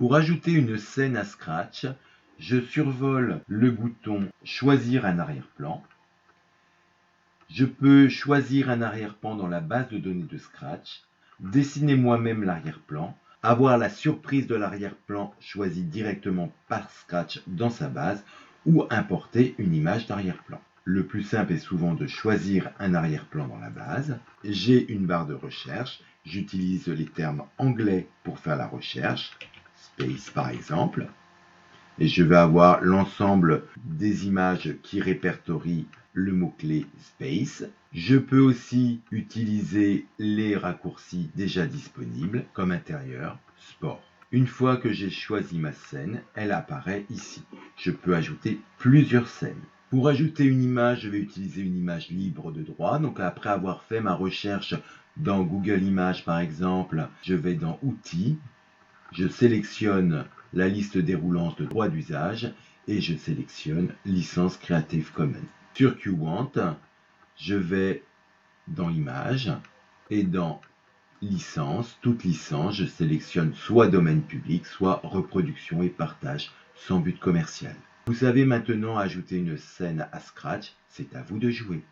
Pour ajouter une scène à Scratch, je survole le bouton « Choisir un arrière-plan ». Je peux choisir un arrière-plan dans la base de données de Scratch, dessiner moi-même l'arrière-plan, avoir la surprise de l'arrière-plan choisi directement par Scratch dans sa base ou importer une image d'arrière-plan. Le plus simple est souvent de choisir un arrière-plan dans la base. J'ai une barre de recherche. J'utilise les termes anglais pour faire la recherche, space par exemple. Et je vais avoir l'ensemble des images qui répertorient le mot-clé space. Je peux aussi utiliser les raccourcis déjà disponibles comme intérieur, sport. Une fois que j'ai choisi ma scène, elle apparaît ici. Je peux ajouter plusieurs scènes. Pour ajouter une image, je vais utiliser une image libre de droit. Donc après avoir fait ma recherche dans Google Images par exemple, je vais dans Outils, je sélectionne la liste déroulante de droits d'usage et je sélectionne Licence Creative Commons. Sur QWant, je vais dans Images et dans Licence, toute licence, je sélectionne soit domaine public, soit reproduction et partage sans but commercial. Vous savez maintenant ajouter une scène à Scratch, c'est à vous de jouer.